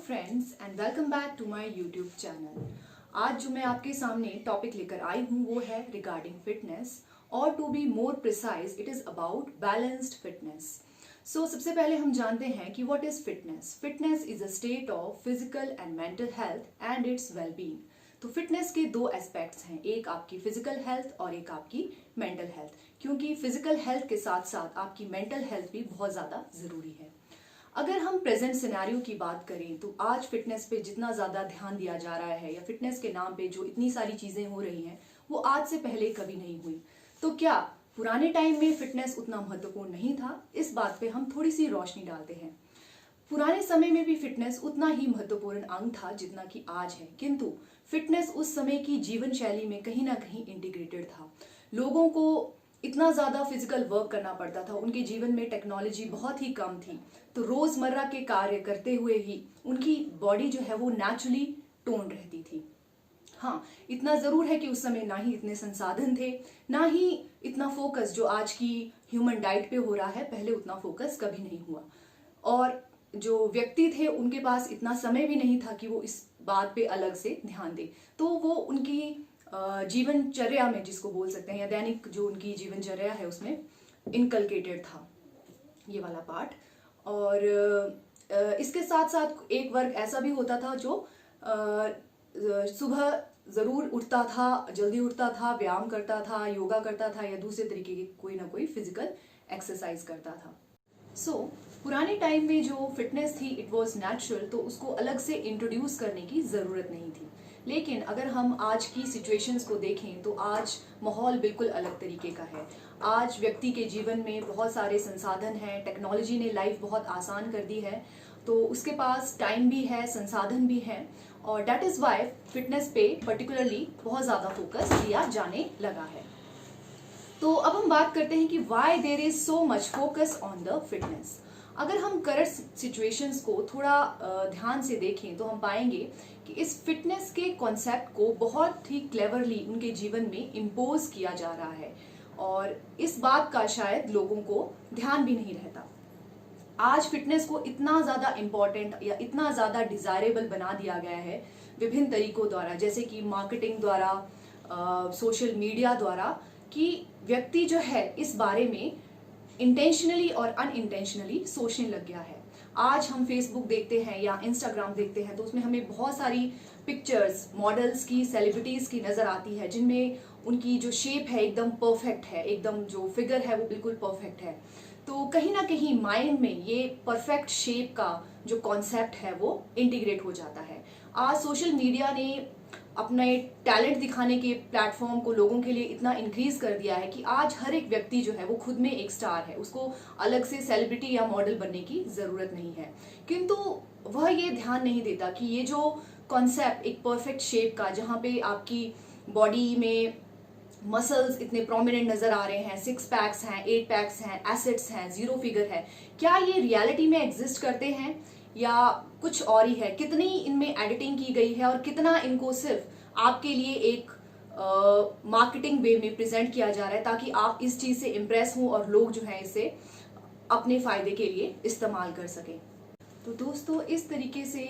Friends and welcome back to my YouTube channel. आज जो मैं आपके सामने टॉपिक लेकर आई हूँ वो है रिगार्डिंग फिटनेस, और to be more precise it is about balanced fitness. So सबसे पहले हम जानते हैं कि what is fitness. Fitness is a state of physical and mental health and its wellbeing. तो फिटनेस के दो एस्पेक्ट्स हैं, एक आपकी फिजिकल हेल्थ और एक आपकी मेंटल हेल्थ, क्योंकि फिजिकल हेल्थ के साथ साथ आपकी मेंटल हेल्थ भी बहुत ज़्यादा ज़रूरी है। अगर हम प्रेजेंट सिनेरियो की बात करें तो आज फिटनेस पे जितना ज़्यादा ध्यान दिया जा रहा है या फिटनेस के नाम पे जो इतनी सारी चीज़ें हो रही हैं वो आज से पहले कभी नहीं हुई। तो क्या पुराने टाइम में फिटनेस उतना महत्वपूर्ण नहीं था? इस बात पे हम थोड़ी सी रोशनी डालते हैं। पुराने समय में भी फिटनेस उतना ही महत्वपूर्ण अंग था जितना कि आज है, किंतु फिटनेस उस समय की जीवन शैली में कहीं ना कहीं इंटीग्रेटेड था। लोगों को इतना ज़्यादा फिजिकल वर्क करना पड़ता था, उनके जीवन में टेक्नोलॉजी बहुत ही कम थी, तो रोज़मर्रा के कार्य करते हुए ही उनकी बॉडी जो है वो नेचुरली टोन रहती थी। हाँ, इतना ज़रूर है कि उस समय ना ही इतने संसाधन थे, ना ही इतना फोकस जो आज की ह्यूमन डाइट पे हो रहा है, पहले उतना फोकस कभी नहीं हुआ। और जो व्यक्ति थे उनके पास इतना समय भी नहीं था कि वो इस बात पे अलग से ध्यान दे, तो वो उनकी जीवनचर्या में, जिसको बोल सकते हैं, या दैनिक जो उनकी जीवनचर्या है उसमें इनकलकेटेड था ये वाला पार्ट। और इसके साथ साथ एक वर्ग ऐसा भी होता था जो सुबह जरूर उठता था, जल्दी उठता था, व्यायाम करता था, योगा करता था या दूसरे तरीके की कोई ना कोई फिजिकल एक्सरसाइज करता था। पुराने टाइम में जो फिटनेस थी इट वाज नेचुरल, तो उसको अलग से इंट्रोड्यूस करने की ज़रूरत नहीं थी। लेकिन अगर हम आज की सिचुएशंस को देखें तो आज माहौल बिल्कुल अलग तरीके का है। आज व्यक्ति के जीवन में बहुत सारे संसाधन हैं, टेक्नोलॉजी ने लाइफ बहुत आसान कर दी है, तो उसके पास टाइम भी है, संसाधन भी है, और डैट इज़ वाई फिटनेस पे पर्टिकुलरली बहुत ज़्यादा फोकस दिया जाने लगा है। तो अब हम बात करते हैं कि why there is so much focus on the fitness. अगर हम करंट सिचुएशंस को थोड़ा ध्यान से देखें तो हम पाएंगे कि इस फिटनेस के कॉन्सेप्ट को बहुत ही क्लेवरली उनके जीवन में इम्पोज किया जा रहा है, और इस बात का शायद लोगों को ध्यान भी नहीं रहता। आज फिटनेस को इतना ज़्यादा इम्पॉर्टेंट या इतना ज़्यादा डिज़ायरेबल बना दिया गया है विभिन्न तरीकों द्वारा, जैसे कि मार्केटिंग द्वारा, सोशल मीडिया द्वारा, कि व्यक्ति जो है इस बारे में इंटेंशनली और अनइंटेंशनली सोचने लग गया है। आज हम फेसबुक देखते हैं या इंस्टाग्राम देखते हैं तो उसमें हमें बहुत सारी पिक्चर्स मॉडल्स की, सेलिब्रिटीज़ की नज़र आती है, जिनमें उनकी जो शेप है एकदम परफेक्ट है, एकदम जो फिगर है वो बिल्कुल परफेक्ट है। तो कहीं ना कहीं माइंड में ये परफेक्ट शेप का जो कॉन्सेप्ट है वो इंटीग्रेट हो जाता है। आज सोशल मीडिया ने अपने टैलेंट दिखाने के प्लेटफॉर्म को लोगों के लिए इतना इंक्रीज कर दिया है कि आज हर एक व्यक्ति जो है वो खुद में एक स्टार है, उसको अलग से सेलिब्रिटी या मॉडल बनने की ज़रूरत नहीं है। किंतु वह ये ध्यान नहीं देता कि ये जो कॉन्सेप्ट एक परफेक्ट शेप का, जहाँ पे आपकी बॉडी में मसल्स इतने प्रोमिनेंट नजर आ रहे हैं, 6 पैक्स हैं, 8 पैक्स हैं, एसिड्स हैं, जीरो फिगर है, क्या ये रियलिटी में एग्जिस्ट करते हैं या कुछ और ही है? कितनी इनमें एडिटिंग की गई है और कितना इनको सिर्फ आपके लिए एक मार्केटिंग वे में प्रेजेंट किया जा रहा है ताकि आप इस चीज से इम्प्रेस हों और लोग जो है इसे अपने फायदे के लिए इस्तेमाल कर सकें। तो दोस्तों, इस तरीके से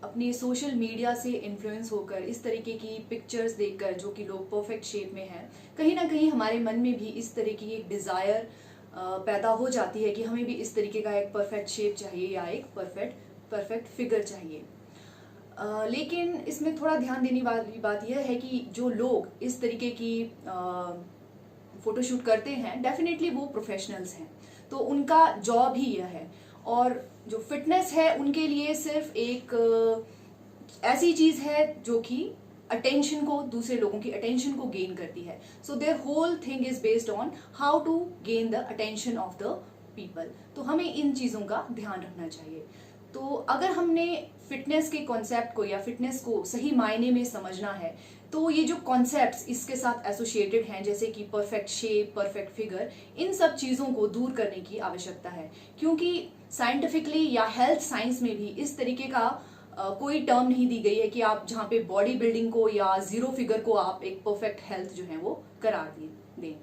अपनी सोशल मीडिया से इन्फ्लुएंस होकर इस तरीके की पिक्चर्स देखकर जो कि लोग परफेक्ट शेप में हैं, कहीं ना कहीं हमारे मन में भी इस तरीके की एक डिज़ायर पैदा हो जाती है कि हमें भी इस तरीके का एक परफेक्ट शेप चाहिए या एक परफेक्ट फिगर चाहिए। लेकिन इसमें थोड़ा ध्यान देने वाली बात यह है कि जो लोग इस तरीके की फोटोशूट करते हैं डेफिनेटली वो प्रोफेशनल्स हैं, तो उनका जॉब ही यह है, और जो फिटनेस है उनके लिए सिर्फ एक ऐसी चीज है जो कि अटेंशन को, दूसरे लोगों की अटेंशन को गेन करती है। So their whole thing is based on how to gain the attention of the people. तो हमें इन चीज़ों का ध्यान रखना चाहिए। तो अगर हमने फिटनेस के कॉन्सेप्ट को या फिटनेस को सही मायने में समझना है तो ये जो कॉन्सेप्ट्स इसके साथ एसोसिएटेड हैं, जैसे कि परफेक्ट शेप, परफेक्ट फिगर, इन सब चीज़ों को दूर करने की आवश्यकता है, क्योंकि साइंटिफिकली या हेल्थ साइंस में भी इस तरीके का कोई टर्म नहीं दी गई है कि आप जहाँ पे बॉडी बिल्डिंग को या जीरो फिगर को आप एक परफेक्ट हेल्थ जो है वो करार दें।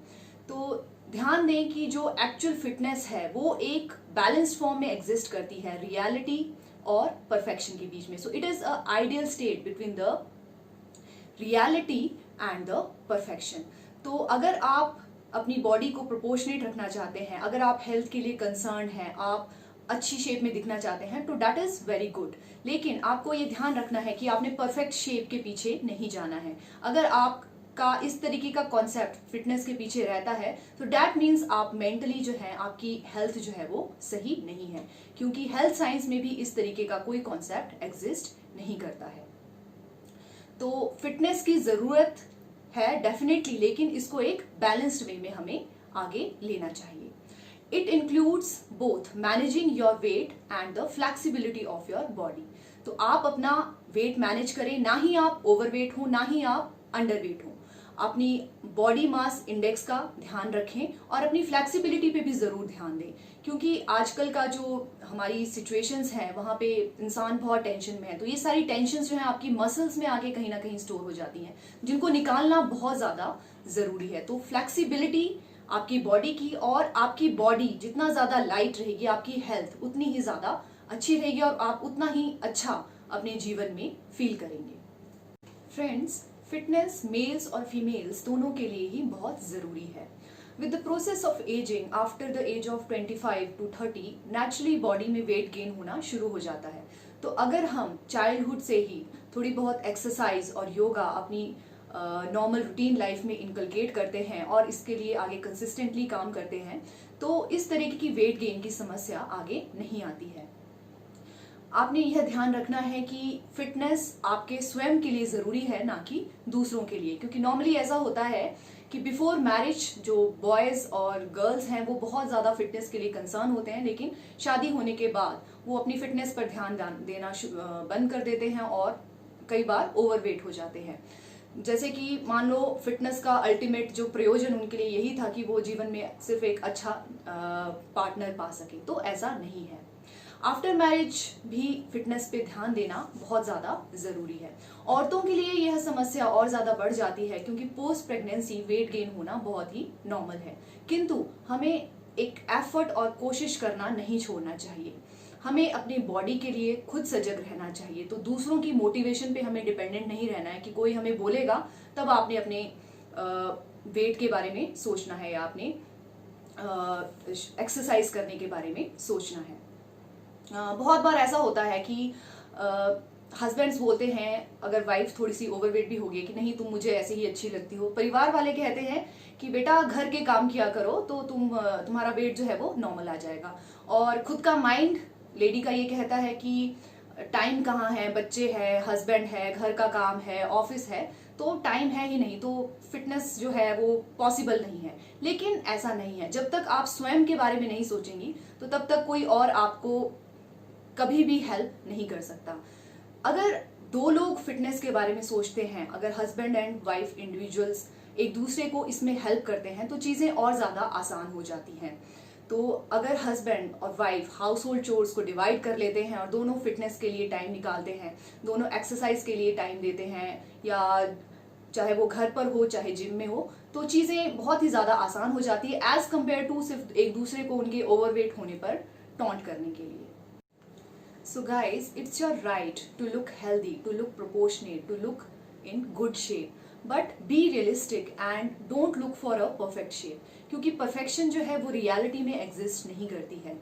तो ध्यान दें कि जो एक्चुअल फिटनेस है वो एक बैलेंस्ड फॉर्म में एग्जिस्ट करती है, रियलिटी और परफेक्शन के बीच में. So it is a ideal state between the reality and the perfection. तो अगर आप अपनी बॉडी को प्रोपोर्शनेट रखना चाहते हैं, अगर आप हेल्थ के लिए कंसर्न हैं, आप अच्छी शेप में दिखना चाहते हैं, तो दैट इज वेरी गुड. लेकिन आपको ये ध्यान रखना है कि आपने परफेक्ट शेप के पीछे नहीं जाना है. अगर आपका इस तरीके का कॉन्सेप्ट फिटनेस के पीछे रहता है तो दैट मीन्स आप मेंटली जो है, आपकी हेल्थ जो है वो सही नहीं है, क्योंकि हेल्थ साइंस में भी इस तरीके का कोई कॉन्सेप्ट एग्जिस्ट नहीं करता है. तो फिटनेस की जरूरत है डेफिनेटली, लेकिन इसको एक बैलेंस्ड वे में हमें आगे लेना चाहिए. It includes both managing your weight and the flexibility of your body. तो आप अपना वेट मैनेज करें, ना ही आप ओवरवेट हो ना ही आप अंडरवेट हो. अपनी बॉडी मास इंडेक्स का ध्यान रखें और अपनी फ्लेक्सिबिलिटी पे भी जरूर ध्यान दें, क्योंकि आजकल का जो हमारी सिचुएशंस हैं वहाँ पे इंसान बहुत टेंशन में है. तो ये सारी टेंशन्स जो है आपकी मसल्स में आके कहीं ना कहीं स्टोर हो जाती हैं, जिनको निकालना बहुत ज्यादा जरूरी है. तो फ्लेक्सिबिलिटी आपकी बॉडी की, और आपकी बॉडी जितना ज्यादा लाइट रहेगी आपकी हेल्थ उतनी ही ज्यादा अच्छी रहेगी और आप उतना ही अच्छा अपने जीवन में फील करेंगे. फ्रेंड्स, फिटनेस मेल्स और फीमेल्स दोनों के लिए ही बहुत जरूरी है. With the process of ageing after the age of 25 to 30 naturally body में वेट गेन होना शुरू हो जाता है. तो अगर हम चाइल्डहुड से ही थोड़ी बहुत एक्सरसाइज और योगा अपनी नॉर्मल रूटीन लाइफ में इनकलकेट करते हैं और इसके लिए आगे कंसिस्टेंटली काम करते हैं, तो इस तरीके की वेट गेन की समस्या आगे नहीं आती है. आपने यह ध्यान रखना है कि फिटनेस आपके स्वयं के लिए जरूरी है, ना कि दूसरों के लिए, क्योंकि नॉर्मली ऐसा होता है कि बिफोर मैरिज जो बॉयज और गर्ल्स हैं वो बहुत ज्यादा फिटनेस के लिए कंसर्न होते हैं, लेकिन शादी होने के बाद वो अपनी फिटनेस पर ध्यान देना बंद कर देते हैं और कई बार ओवरवेट हो जाते हैं. जैसे कि मान लो फिटनेस का अल्टीमेट जो प्रयोजन उनके लिए यही था कि वो जीवन में सिर्फ एक अच्छा पार्टनर पा सके, तो ऐसा नहीं है. आफ्टर मैरिज भी फिटनेस पे ध्यान देना बहुत ज्यादा जरूरी है. औरतों के लिए यह समस्या और ज्यादा बढ़ जाती है, क्योंकि पोस्ट प्रेगनेंसी वेट गेन होना बहुत ही नॉर्मल है. किंतु हमें एक एफर्ट और कोशिश करना नहीं छोड़ना चाहिए. हमें अपनी बॉडी के लिए खुद सजग रहना चाहिए. तो दूसरों की मोटिवेशन पे हमें डिपेंडेंट नहीं रहना है कि कोई हमें बोलेगा तब आपने अपने वेट के बारे में सोचना है या आपने एक्सरसाइज करने के बारे में सोचना है. बहुत बार ऐसा होता है कि हस्बैंड्स बोलते हैं, अगर वाइफ थोड़ी सी ओवरवेट भी होगी, कि नहीं तुम मुझे ऐसे ही अच्छी लगती हो. परिवार वाले कहते हैं कि बेटा घर के काम किया करो तो तुम्हारा वेट जो है वो नॉर्मल आ जाएगा. और खुद का माइंड लेडी का ये कहता है कि टाइम कहाँ है, बच्चे है, हस्बैंड है, घर का काम है, ऑफिस है, तो टाइम है ही नहीं, तो फिटनेस जो है वो पॉसिबल नहीं है. लेकिन ऐसा नहीं है. जब तक आप स्वयं के बारे में नहीं सोचेंगी तो तब तक कोई और आपको कभी भी हेल्प नहीं कर सकता. अगर दो लोग फिटनेस के बारे में सोचते हैं, अगर हस्बैंड एंड वाइफ इंडिविजुअल्स एक दूसरे को इसमें हेल्प करते हैं, तो चीजें और ज्यादा आसान हो जाती हैं. तो अगर हस्बैंड और वाइफ हाउस होल्ड चोर्स को डिवाइड कर लेते हैं और दोनों फिटनेस के लिए टाइम निकालते हैं, दोनों एक्सरसाइज के लिए टाइम देते हैं, या चाहे वो घर पर हो चाहे जिम में हो, तो चीजें बहुत ही ज्यादा आसान हो जाती है एज कम्पेयर टू सिर्फ एक दूसरे को उनके ओवरवेट होने पर टॉन्ट करने के लिए. So guys, it's your right to look healthy, to look proportionate, to look in good shape, but be realistic and don't look for a perfect shape, क्योंकि perfection जो है वो reality में exist नहीं करती है.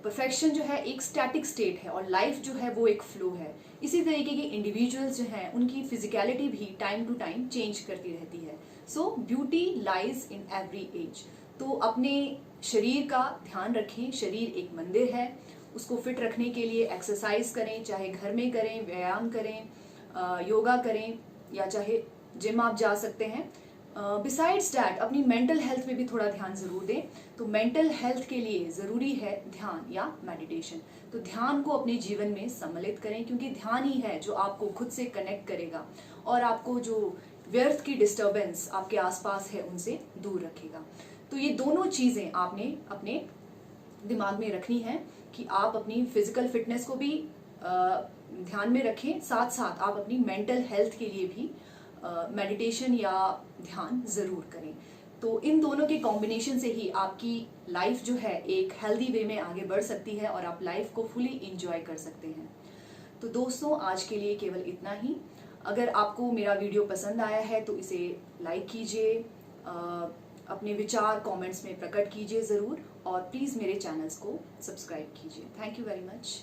Perfection जो है एक static state है और life जो है वो एक flow है. इसी तरीके के individuals जो हैं उनकी physicality भी time to time change करती रहती है. So beauty lies in every age. तो अपने शरीर का ध्यान रखें. शरीर एक मंदिर है, उसको फिट रखने के लिए एक्सरसाइज करें, चाहे घर में करें, व्यायाम करें, योगा करें, या चाहे जिम आप जा सकते हैं. बिसाइड्स डैट अपनी मेंटल हेल्थ में भी थोड़ा ध्यान जरूर दें. तो मेंटल हेल्थ के लिए जरूरी है ध्यान या मेडिटेशन. तो ध्यान को अपने जीवन में सम्मिलित करें, क्योंकि ध्यान ही है जो आपको खुद से कनेक्ट करेगा और आपको जो व्यर्थ की डिस्टर्बेंस आपके आसपास है उनसे दूर रखेगा. तो ये दोनों चीजें आपने अपने दिमाग में रखनी है कि आप अपनी फिजिकल फिटनेस को भी ध्यान में रखें, साथ साथ आप अपनी मेंटल हेल्थ के लिए भी मेडिटेशन या ध्यान जरूर करें. तो इन दोनों के कॉम्बिनेशन से ही आपकी लाइफ जो है एक हेल्दी वे में आगे बढ़ सकती है और आप लाइफ को फुली इंजॉय कर सकते हैं। तो दोस्तों, आज के लिए केवल इतना ही। अगर आपको मेरा वीडियो पसंद आया है तो इसे लाइक कीजिए, अपने विचार कमेंट्स में प्रकट कीजिए ज़रूर, और प्लीज़ मेरे चैनल्स को सब्सक्राइब कीजिए। Thank you very much.